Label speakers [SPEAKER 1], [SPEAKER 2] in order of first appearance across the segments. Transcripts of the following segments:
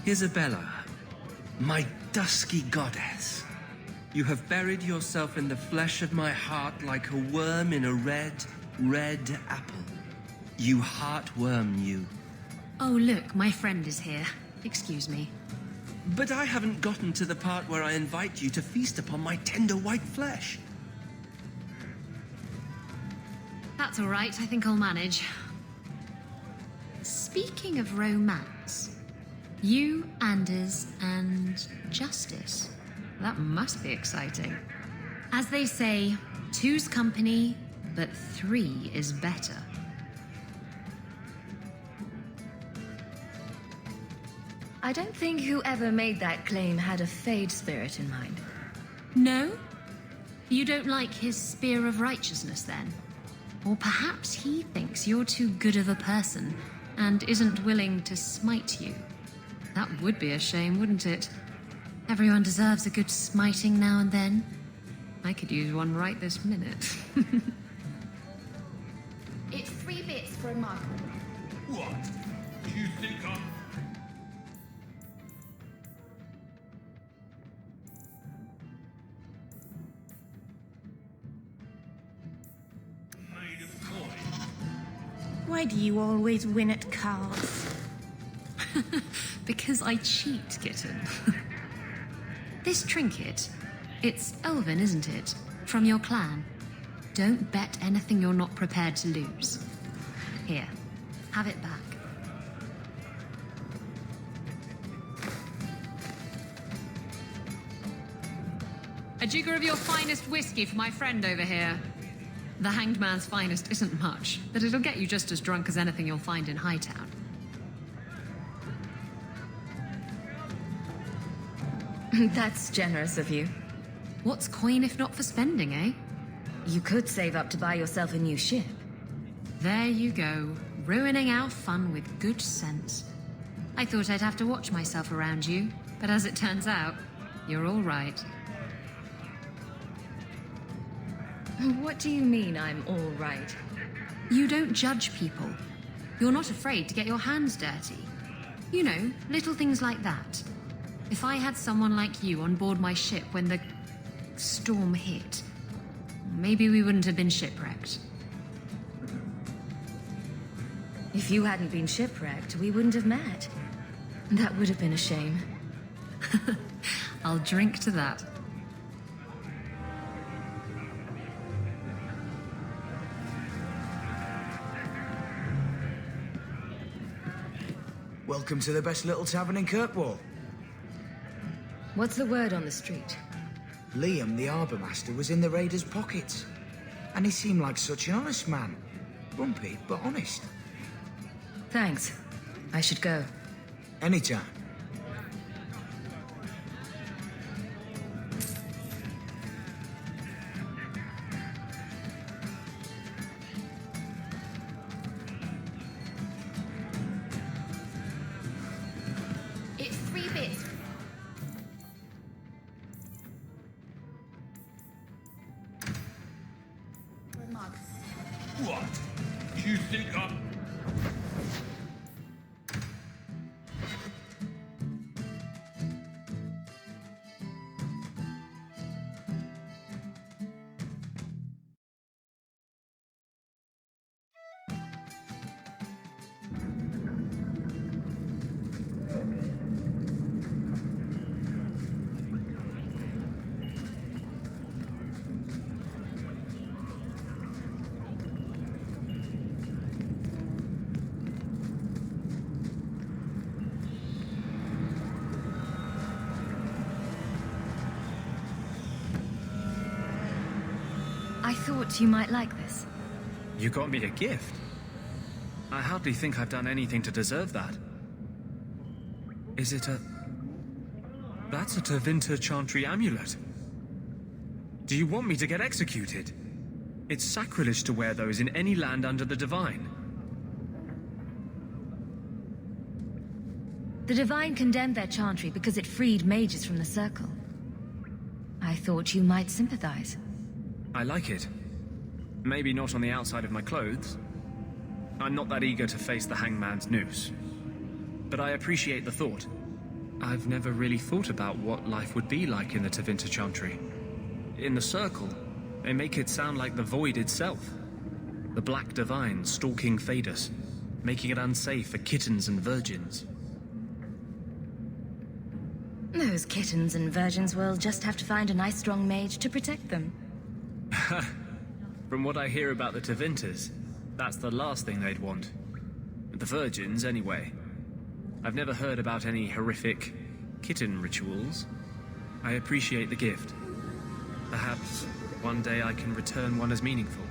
[SPEAKER 1] Isabella, my dusky goddess, you have buried yourself in the flesh of my heart like a worm in a red, red apple. You heartworm, you.
[SPEAKER 2] Oh, look, my friend is here. Excuse me.
[SPEAKER 1] But I haven't gotten to the part where I invite you to feast upon my tender white flesh.
[SPEAKER 2] That's all right, I think I'll manage. Speaking of romance, you, Anders, and Justice. That must be exciting. As they say, two's company, but three is better.
[SPEAKER 3] I don't think whoever made that claim had a Fade spirit in mind.
[SPEAKER 2] No? You don't like his spear of righteousness, then? Or perhaps he thinks you're too good of a person and isn't willing to smite you. That would be a shame, wouldn't it? Everyone deserves a good smiting now and then. I could use one right this minute.
[SPEAKER 4] It's 3 bits for a mug.
[SPEAKER 5] What? Do you think I'm... made of coin?
[SPEAKER 4] Why do you always win at cards?
[SPEAKER 2] Because I cheat, kitten. This trinket, it's elven, isn't it? From your clan. Don't bet anything you're not prepared to lose. Here, have it back. A jigger of your finest whiskey for my friend over here. The Hanged Man's finest isn't much, but it'll get you just as drunk as anything you'll find in Hightown.
[SPEAKER 3] That's generous of you.
[SPEAKER 2] What's coin if not for spending, eh?
[SPEAKER 3] You could save up to buy yourself a new ship.
[SPEAKER 2] There you go, ruining our fun with good sense. I thought I'd have to watch myself around you, but as it turns out, you're all right.
[SPEAKER 3] What do you mean I'm all right?
[SPEAKER 2] You don't judge people. You're not afraid to get your hands dirty. You know, little things like that. If I had someone like you on board my ship when the storm hit, maybe we wouldn't have been shipwrecked.
[SPEAKER 3] If you hadn't been shipwrecked, we wouldn't have met. That would have been a shame.
[SPEAKER 2] I'll drink to that.
[SPEAKER 6] Welcome to the best little tavern in Kirkwall.
[SPEAKER 3] What's the word on the street?
[SPEAKER 6] Liam, the Arbour Master, was in the raiders' pockets. And he seemed like such an honest man. Grumpy, but honest.
[SPEAKER 3] Thanks. I should go.
[SPEAKER 6] Anytime.
[SPEAKER 4] It's 3 bits. For a mug.
[SPEAKER 5] What? Do you think I'm...
[SPEAKER 3] I thought you might like this.
[SPEAKER 7] You got me a gift? I hardly think I've done anything to deserve that. Is it a... That's a Tevinter Chantry amulet. Do you want me to get executed? It's sacrilege to wear those in any land under the Divine.
[SPEAKER 3] The Divine condemned their chantry because it freed mages from the Circle. I thought you might sympathize.
[SPEAKER 7] I like it. Maybe not on the outside of my clothes. I'm not that eager to face the hangman's noose. But I appreciate the thought. I've never really thought about what life would be like in the Tevinter Chantry. In the Circle, they make it sound like the Void itself. The Black Divine stalking Thedas, making it unsafe for kittens and virgins.
[SPEAKER 3] Those kittens and virgins will just have to find a nice strong mage to protect them.
[SPEAKER 7] From what I hear about the Tevinters, that's the last thing they'd want. The virgins, anyway. I've never heard about any horrific kitten rituals. I appreciate the gift. Perhaps one day I can return one as meaningful.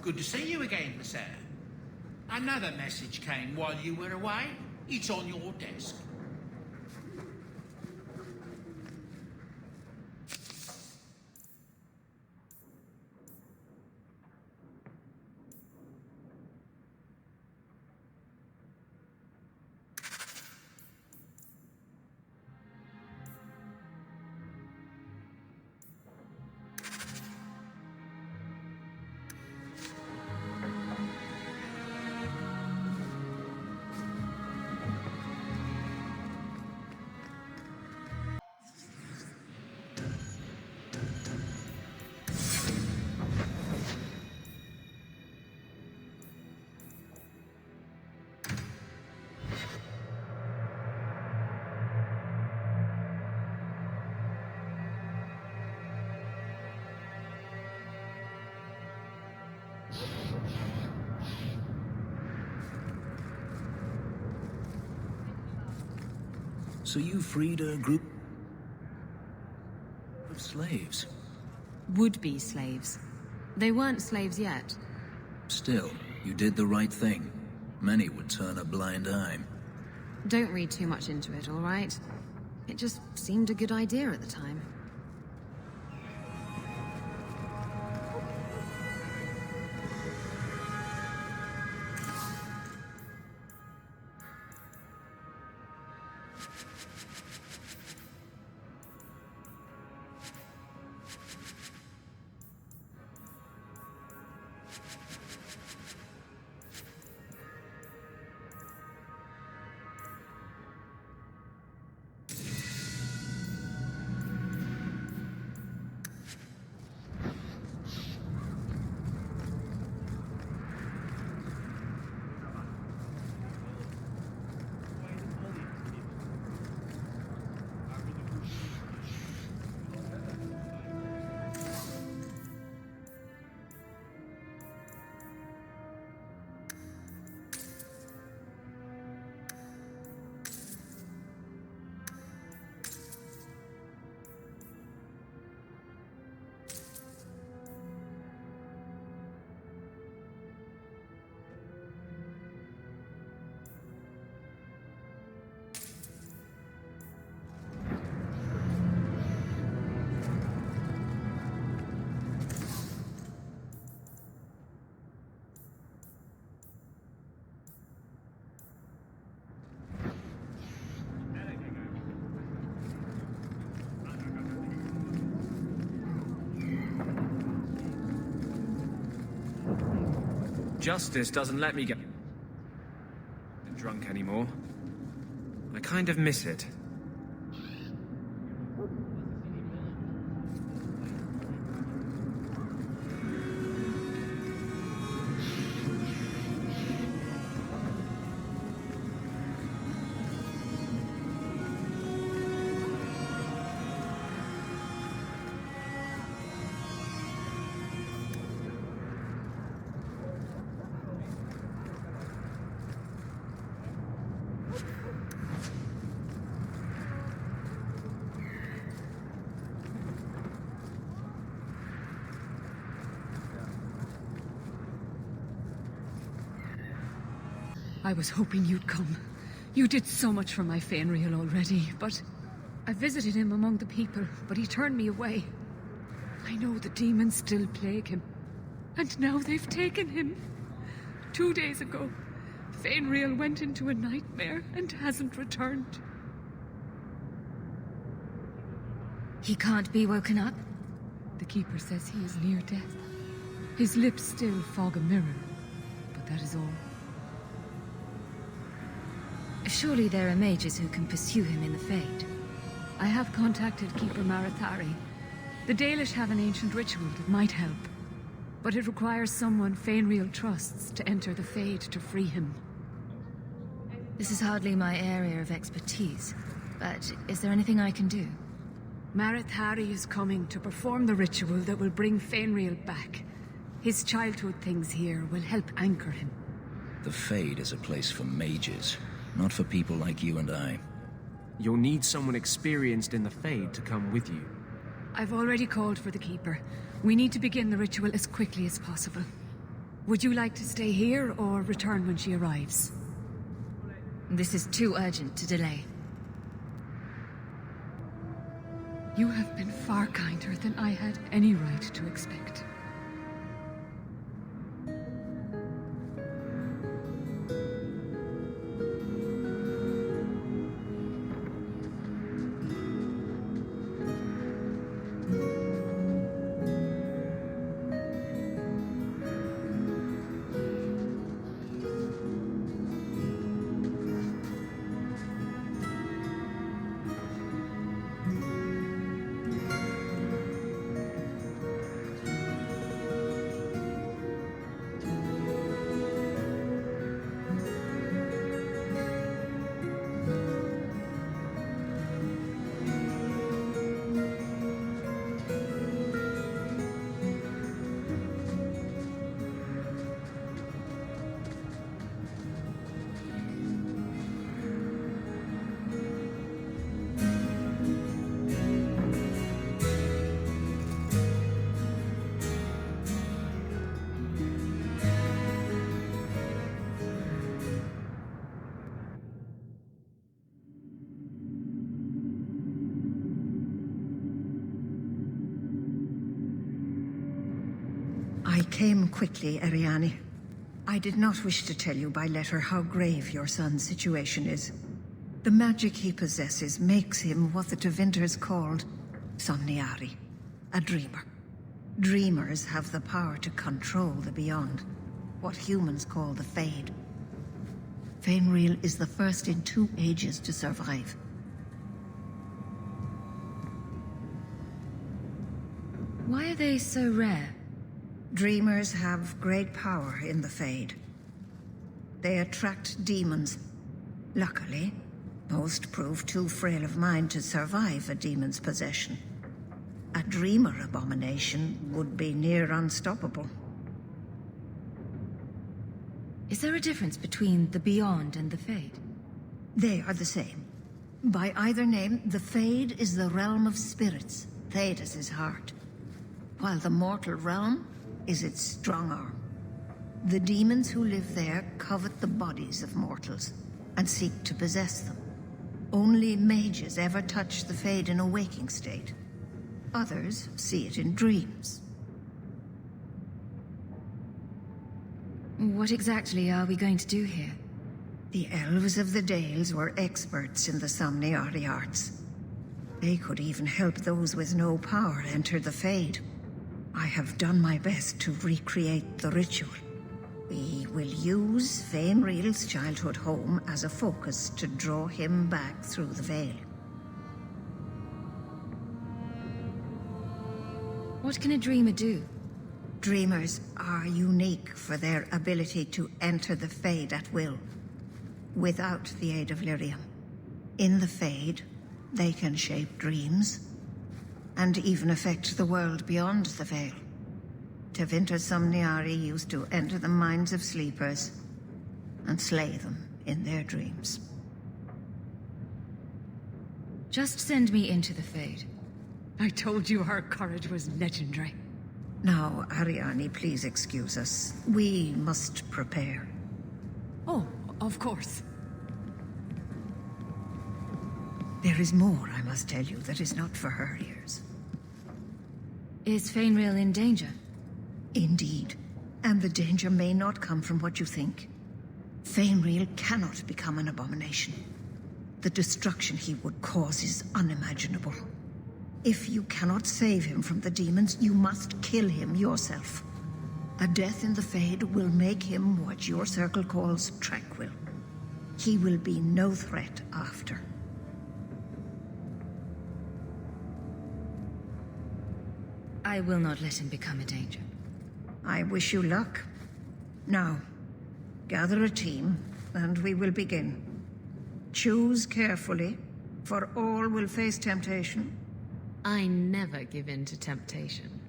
[SPEAKER 8] Good to see you again, sir. Another message came while you were away. It's on your desk.
[SPEAKER 9] So you freed a group of slaves?
[SPEAKER 2] Would-be slaves. They weren't slaves yet.
[SPEAKER 9] Still, you did the right thing. Many would turn a blind eye.
[SPEAKER 2] Don't read too much into it, all right? It just seemed a good idea at the time.
[SPEAKER 7] Justice doesn't let me get drunk anymore. I kind of miss it.
[SPEAKER 10] I was hoping you'd come. You did so much for my Fainreal already, but I visited him among the people, but he turned me away. I know the demons still plague him, and now they've taken him. 2 days ago, Fainreal went into a nightmare and hasn't returned.
[SPEAKER 3] He can't be woken up?
[SPEAKER 10] The Keeper says he is near death. His lips still fog a mirror, but that is all.
[SPEAKER 3] Surely there are mages who can pursue him in the Fade.
[SPEAKER 10] I have contacted Keeper Marathari. The Dalish have an ancient ritual that might help, but it requires someone Fainreal trusts to enter the Fade to free him.
[SPEAKER 3] This is hardly my area of expertise, but is there anything I can do?
[SPEAKER 10] Marathari is coming to perform the ritual that will bring Fainreal back. His childhood things here will help anchor him.
[SPEAKER 9] The Fade is a place for mages, not for people like you and I.
[SPEAKER 7] You'll need someone experienced in the Fade to come with you.
[SPEAKER 10] I've already called for the Keeper. We need to begin the ritual as quickly as possible. Would you like to stay here or return when she arrives?
[SPEAKER 3] This is too urgent to delay.
[SPEAKER 10] You have been far kinder than I had any right to expect.
[SPEAKER 11] I came quickly, Ariane. I did not wish to tell you by letter how grave your son's situation is. The magic he possesses makes him what the Tevinters called Somniari, a dreamer. Dreamers have the power to control the beyond, what humans call the Fade. Fainreal is the first in 2 ages to survive.
[SPEAKER 3] Why are they so rare?
[SPEAKER 11] Dreamers have great power in the Fade. They attract demons. Luckily, most prove too frail of mind to survive a demon's possession. A dreamer abomination would be near unstoppable.
[SPEAKER 3] Is there a difference between the Beyond and the Fade?
[SPEAKER 11] They are the same. By either name, the Fade is the realm of spirits, Thedas' heart, while the mortal realm is its strong arm. The demons who live there covet the bodies of mortals and seek to possess them. Only mages ever touch the Fade in a waking state. Others see it in dreams.
[SPEAKER 3] What exactly are we going to do here?
[SPEAKER 11] The elves of the Dales were experts in the Somniari arts. They could even help those with no power enter the Fade. I have done my best to recreate the ritual. We will use Fainreal's childhood home as a focus to draw him back through the veil.
[SPEAKER 3] What can a dreamer do?
[SPEAKER 11] Dreamers are unique for their ability to enter the Fade at will, without the aid of lyrium. In the Fade, they can shape dreams, and even affect the world beyond the veil. Tevinter Somniari used to enter the minds of sleepers and slay them in their dreams.
[SPEAKER 3] Just send me into the Fade.
[SPEAKER 10] I told you her courage was legendary.
[SPEAKER 11] Now, Ariani, please excuse us. We must prepare.
[SPEAKER 10] Oh, of course.
[SPEAKER 11] There is more, I must tell you, that is not for her ears.
[SPEAKER 3] Is Fainreal in danger?
[SPEAKER 11] Indeed. And the danger may not come from what you think. Fainreal cannot become an abomination. The destruction he would cause is unimaginable. If you cannot save him from the demons, you must kill him yourself. A death in the Fade will make him what your circle calls tranquil. He will be no threat after.
[SPEAKER 3] I will not let him become a danger.
[SPEAKER 11] I wish you luck. Now, gather a team, and we will begin. Choose carefully, for all will face temptation.
[SPEAKER 2] I never give in to temptation.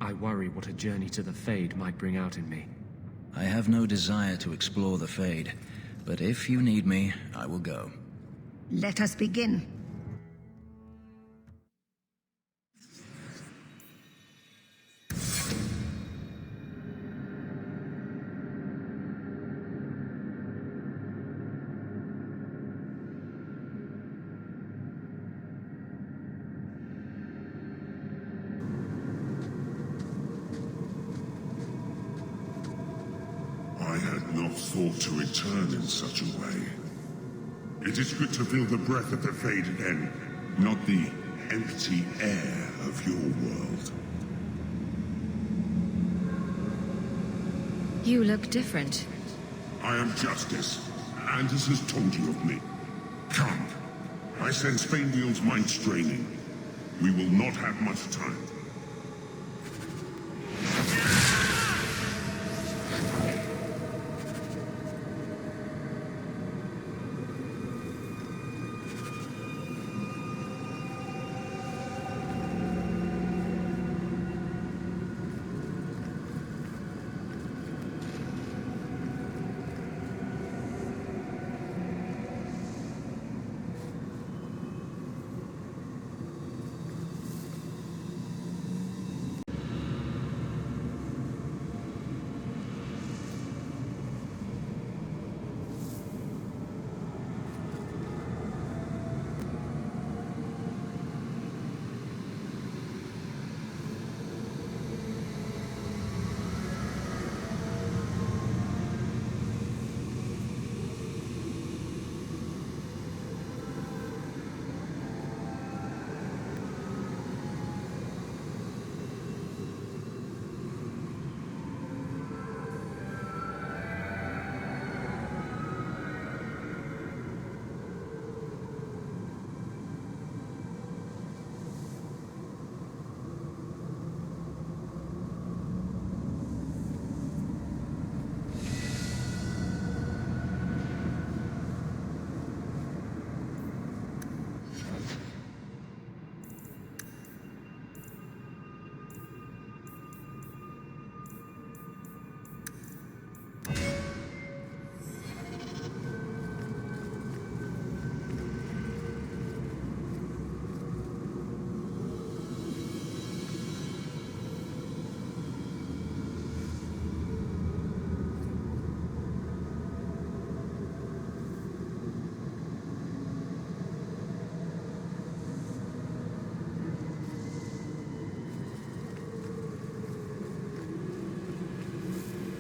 [SPEAKER 7] I worry what a journey to the Fade might bring out in me.
[SPEAKER 9] I have no desire to explore the Fade, but if you need me, I will go.
[SPEAKER 11] Let us begin.
[SPEAKER 12] I had not thought to return in such a way. It is good to feel the breath of the Fade again, not the empty air of your world.
[SPEAKER 3] You look different.
[SPEAKER 12] I am Justice, and this has told you of me. Come. I sense Fainreal's mind straining. We will not have much time.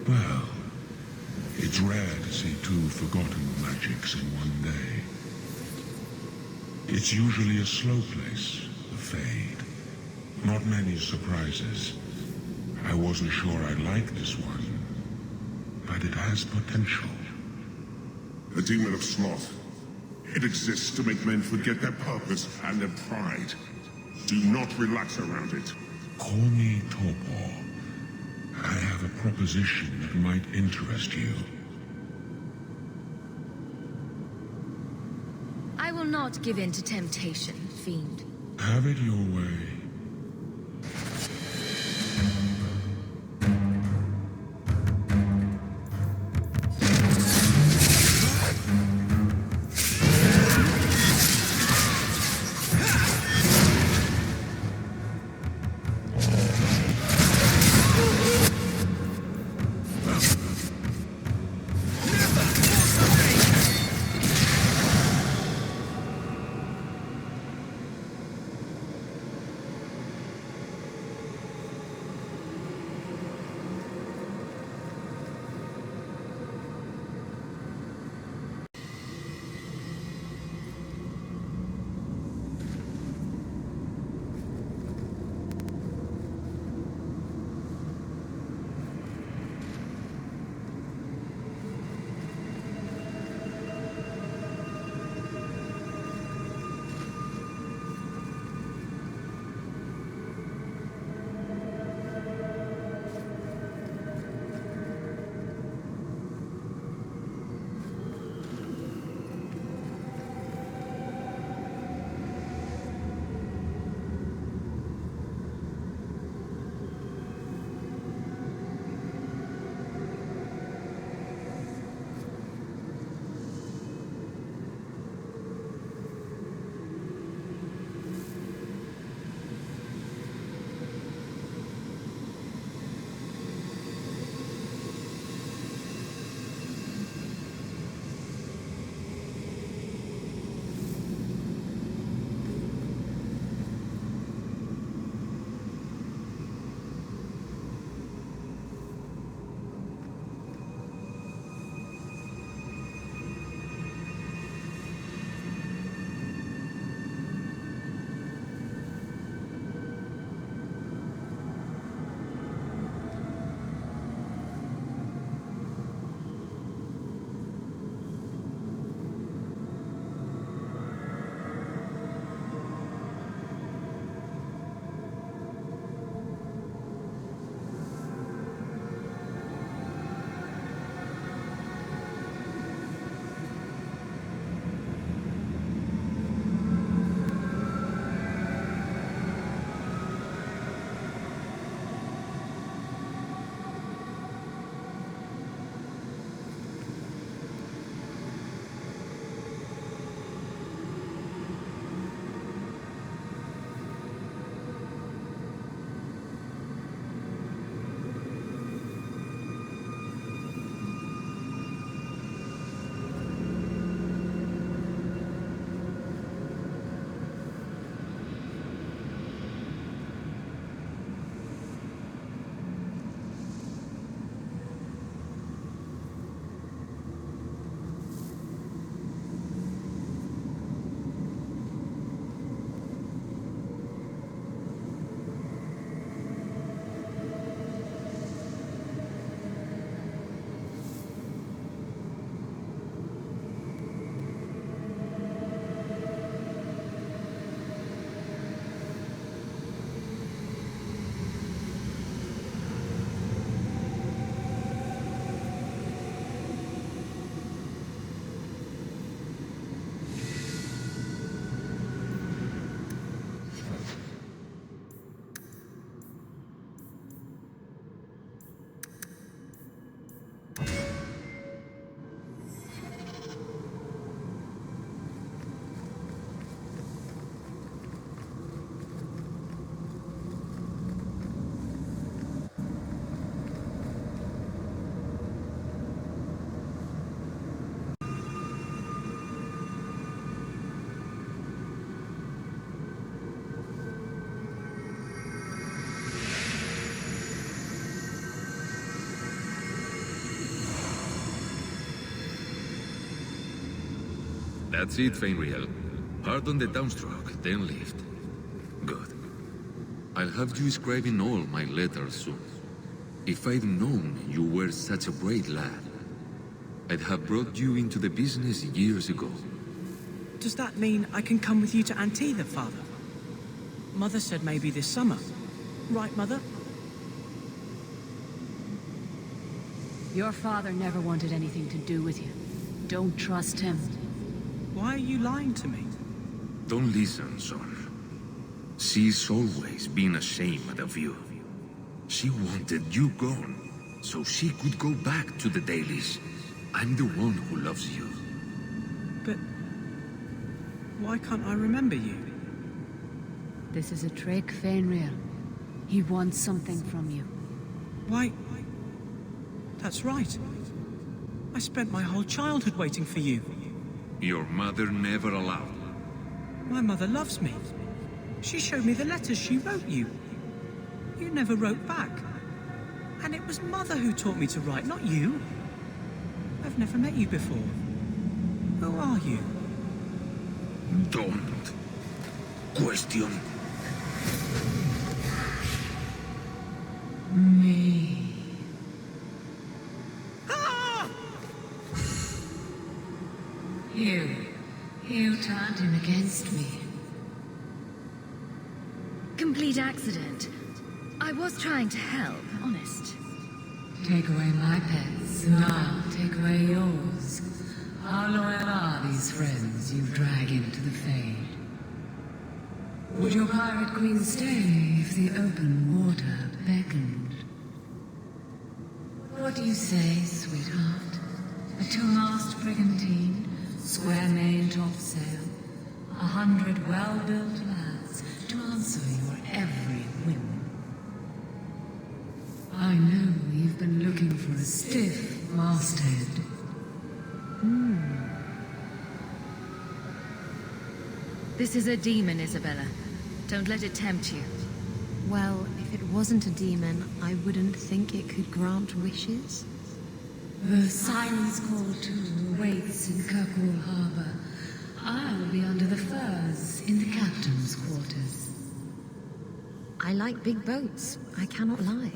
[SPEAKER 12] Well, it's rare to see two forgotten magics in one day. It's usually a slow place, the Fade. Not many surprises. I wasn't sure I'd like this one. but it has potential. The demon of sloth. It exists to make men forget their purpose and their pride. Do not relax around it. Call me Torpor. I have a proposition that might interest you.
[SPEAKER 3] I will not give in to temptation, fiend.
[SPEAKER 12] Have it your way.
[SPEAKER 13] That's it, Fainriel. Hard on the downstroke, then lift. Good. I'll have you scribing all my letters soon. If I'd known you were such a brave lad, I'd have brought you into the business years ago.
[SPEAKER 14] Does that mean I can come with you to Antitha, Father? Mother said maybe this summer. Right, Mother?
[SPEAKER 10] Your father never wanted anything to do with you. Don't trust him.
[SPEAKER 14] Why are you lying to me?
[SPEAKER 13] Don't listen, son. She's always been ashamed of you. She wanted you gone, so she could go back to the dailies. I'm the one who loves you.
[SPEAKER 14] But why can't I remember you?
[SPEAKER 10] This is a trick, Fenrir. He wants something from you.
[SPEAKER 14] Why? That's right. I spent my whole childhood waiting for you.
[SPEAKER 13] Your mother never allowed.
[SPEAKER 14] My mother loves me. She showed me the letters she wrote you. You never wrote back. And it was Mother who taught me to write, not you. I've never met you before. Who are you?
[SPEAKER 13] Don't question
[SPEAKER 15] me. You turned him against me.
[SPEAKER 3] Complete accident. I was trying to help, honest.
[SPEAKER 15] Take away my pets, and I'll take away yours. How loyal are these friends you drag into the Fade? Would your pirate queen stay if the open water beckoned? What do you say, sweetheart? A two-mast brigantine, square main topsail, 100 well-built lads to answer your every whim. I know you've been looking for a stiff masthead.
[SPEAKER 3] This is a demon, Isabella. Don't let it tempt you.
[SPEAKER 2] Well, if it wasn't a demon, I wouldn't think it could grant wishes.
[SPEAKER 15] The Siren's Call 2 awaits in Kirkwall Harbor. I'll be under the firs in the captain's quarters.
[SPEAKER 2] I like big boats. I cannot lie.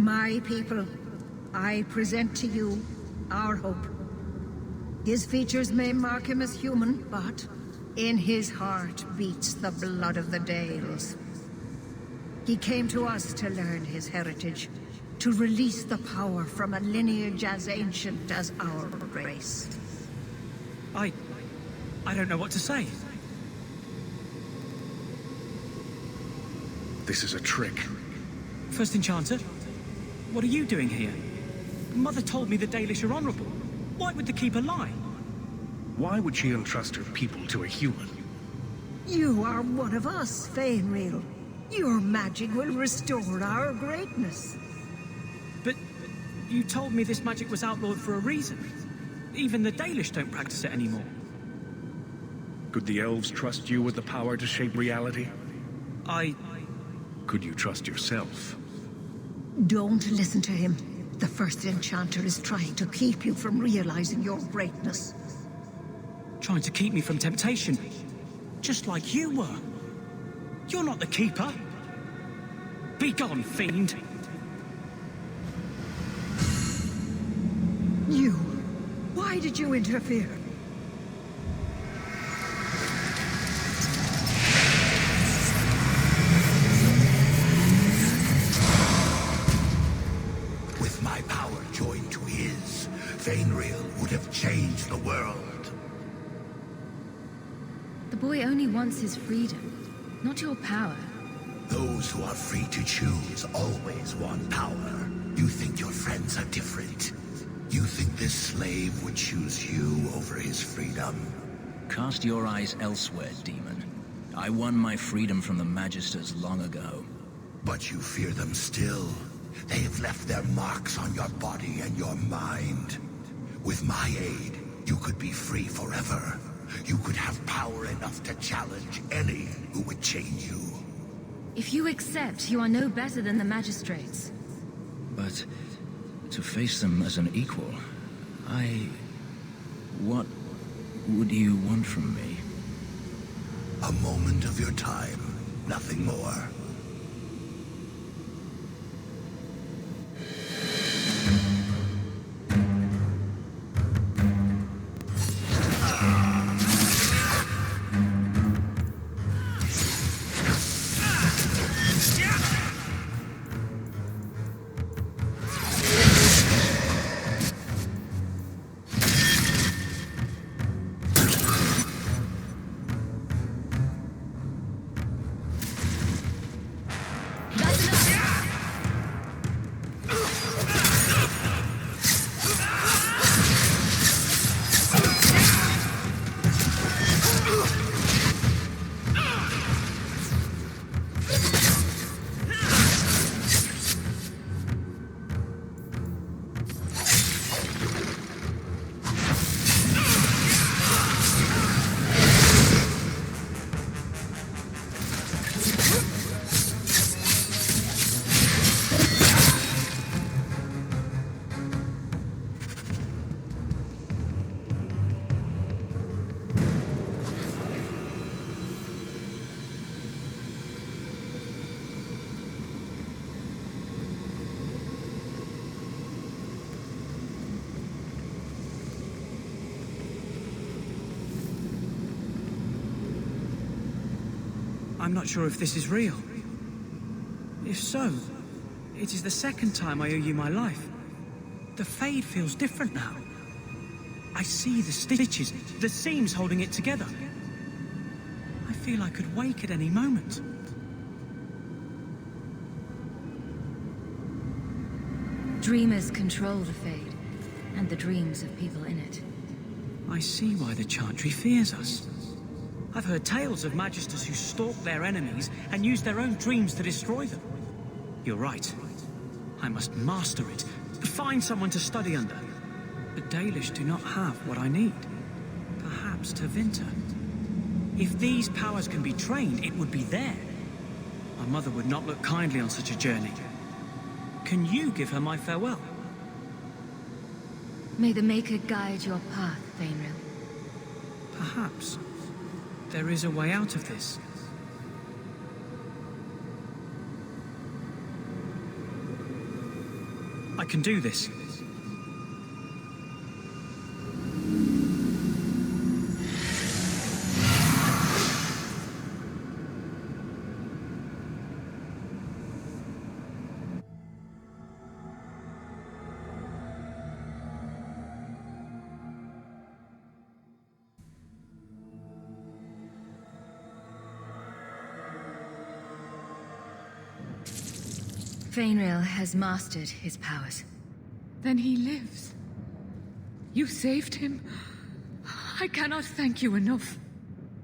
[SPEAKER 11] My people, I present to you our hope. His features may mark him as human, but in his heart beats the blood of the Dales. He came to us to learn his heritage, to release the power from a lineage as ancient as our race.
[SPEAKER 14] I don't know what to say.
[SPEAKER 16] This is a trick.
[SPEAKER 14] First Enchanter, what are you doing here? Mother told me the Dalish are honorable. Why would the Keeper lie?
[SPEAKER 16] Why would she entrust her people to a human?
[SPEAKER 11] You are one of us, Fainreal. Your magic will restore our greatness.
[SPEAKER 14] But you told me this magic was outlawed for a reason. Even the Dalish don't practice it anymore.
[SPEAKER 16] Could the elves trust you with the power to shape reality? Could you trust yourself?
[SPEAKER 11] Don't listen to him. The First Enchanter is trying to keep you from realizing your greatness.
[SPEAKER 14] Trying to keep me from temptation. Just like you were. You're not the Keeper. Be gone, fiend.
[SPEAKER 11] You. Why did you interfere?
[SPEAKER 17] With my power joined to his, Fainreal would have changed the world.
[SPEAKER 3] The boy only wants his freedom, not your power.
[SPEAKER 17] Those who are free to choose always want power. You think your friends are different. You think this slave would choose you over his freedom?
[SPEAKER 9] Cast your eyes elsewhere, demon. I won my freedom from the Magisters long ago.
[SPEAKER 17] But you fear them still. They have left their marks on your body and your mind. With my aid, you could be free forever. You could have power enough to challenge any who would chain you.
[SPEAKER 3] If you accept, you are no better than the magistrates.
[SPEAKER 9] But to face them as an equal, what would you want from me?
[SPEAKER 17] A moment of your time, nothing more.
[SPEAKER 14] I'm not sure if this is real. If so, it is the second time I owe you my life. The Fade feels different now. I see the stitches, the seams holding it together. I feel I could wake at any moment.
[SPEAKER 3] Dreamers control the Fade, and the dreams of people in it.
[SPEAKER 14] I see why the Chantry fears us. I've heard tales of Magisters who stalk their enemies and use their own dreams to destroy them. You're right. I must master it. Find someone to study under. The Dalish do not have what I need. Perhaps Tevinter. If these powers can be trained, it would be there. My mother would not look kindly on such a journey. Can you give her my farewell?
[SPEAKER 3] May the Maker guide your path, Fainreal.
[SPEAKER 14] Perhaps. There is a way out of this. I can do this.
[SPEAKER 3] Fainrail has mastered his powers.
[SPEAKER 10] Then he lives. You saved him. I cannot thank you enough.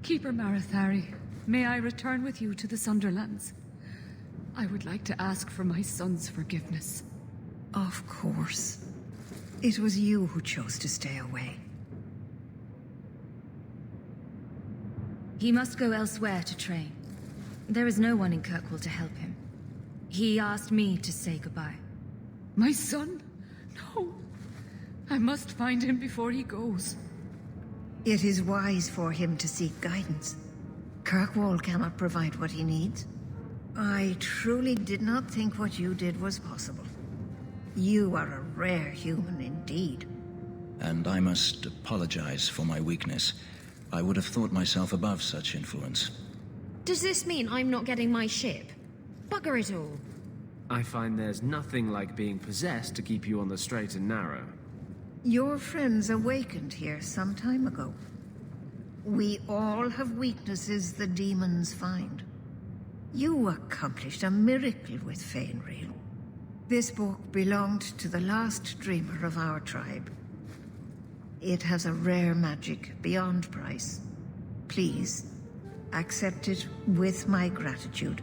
[SPEAKER 10] Keeper Marathari, may I return with you to the Sunderlands? I would like to ask for my son's forgiveness.
[SPEAKER 11] Of course. It was you who chose to stay away.
[SPEAKER 3] He must go elsewhere to train. There is no one in Kirkwall to help him. He asked me to say goodbye.
[SPEAKER 10] My son? No. I must find him before he goes.
[SPEAKER 11] It is wise for him to seek guidance. Kirkwall cannot provide what he needs. I truly did not think what you did was possible. You are a rare human indeed.
[SPEAKER 9] And I must apologize for my weakness. I would have thought myself above such influence.
[SPEAKER 2] Does this mean I'm not getting my ship? Bugger it all.
[SPEAKER 7] I find there's nothing like being possessed to keep you on the straight and narrow.
[SPEAKER 11] Your friends awakened here some time ago. We all have weaknesses the demons find. You accomplished a miracle with Fainrail. This book belonged to the last dreamer of our tribe. It has a rare magic beyond price. Please, accept it with my gratitude.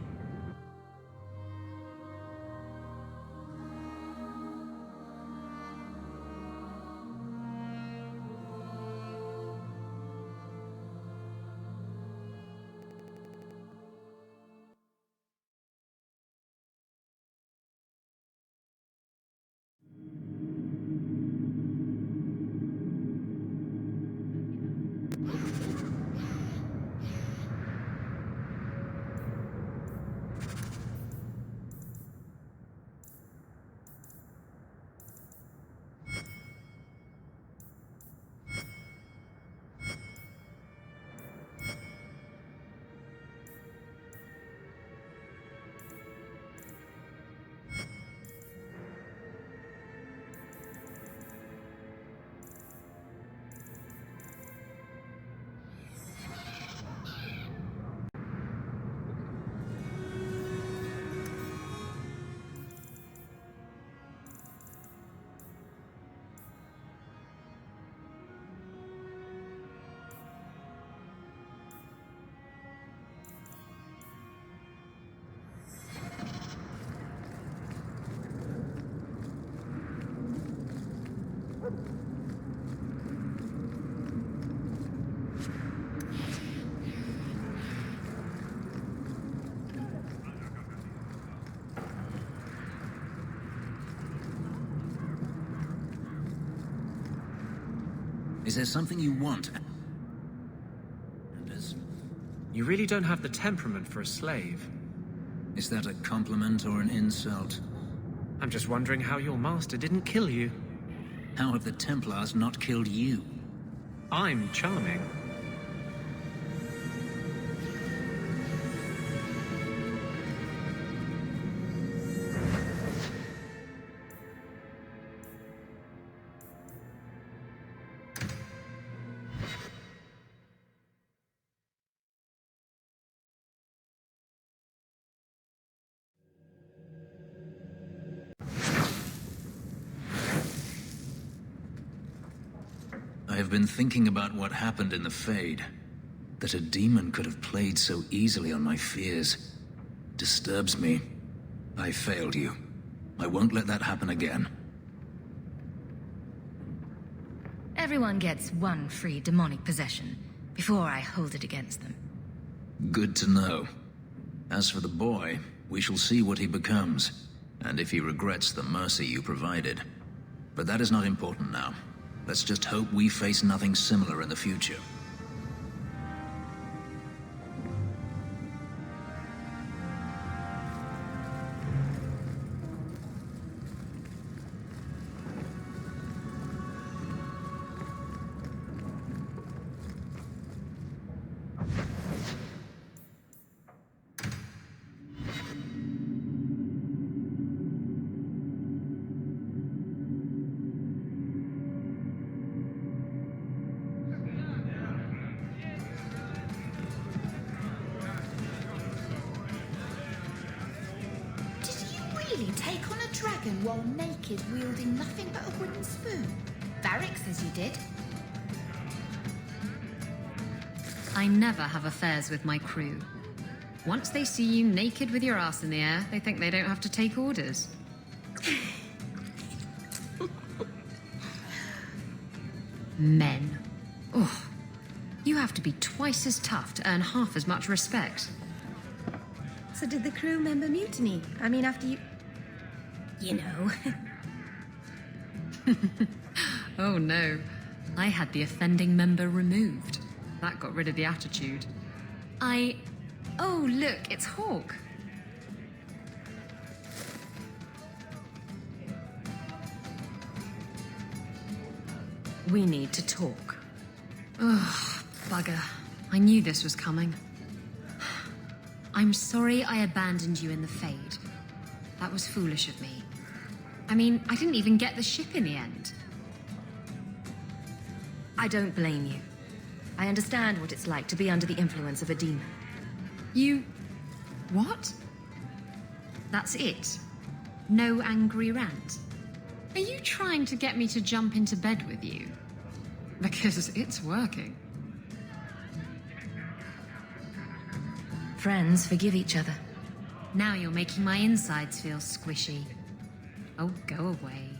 [SPEAKER 9] Is there something you want?
[SPEAKER 7] You really don't have the temperament for a slave.
[SPEAKER 9] Is that a compliment or an insult?
[SPEAKER 7] I'm just wondering how your master didn't kill you.
[SPEAKER 9] How have the Templars not killed you?
[SPEAKER 7] I'm charming.
[SPEAKER 9] I have been thinking about what happened in the Fade. That a demon could have played so easily on my fears disturbs me. I failed you. I won't let that happen again.
[SPEAKER 3] Everyone gets one free demonic possession before I hold it against them.
[SPEAKER 9] Good to know. As for the boy, we shall see what he becomes, and if he regrets the mercy you provided. But that is not important now. Let's just hope we face nothing similar in the future.
[SPEAKER 4] really take on a dragon while naked, wielding nothing but a wooden spoon? Varric says you did.
[SPEAKER 2] I never have affairs with my crew. Once they see you naked with your ass in the air, they think they don't have to take orders. Men. Oh, you have to be twice as tough to earn half as much respect.
[SPEAKER 3] So did the crew member mutiny? I mean, after you... You know.
[SPEAKER 2] Oh no. I had the offending member removed. That got rid of the attitude. Oh, look, it's Hawk.
[SPEAKER 3] We need to talk.
[SPEAKER 2] Ugh, bugger. I knew this was coming. I'm sorry I abandoned you in the Fade. That was foolish of me. I mean, I didn't even get the ship in the end.
[SPEAKER 3] I don't blame you. I understand what it's like to be under the influence of a demon.
[SPEAKER 2] You... what? That's it? No angry rant? Are you trying to get me to jump into bed with you? Because it's working.
[SPEAKER 3] Friends forgive each other.
[SPEAKER 2] Now you're making my insides feel squishy. Oh, go away.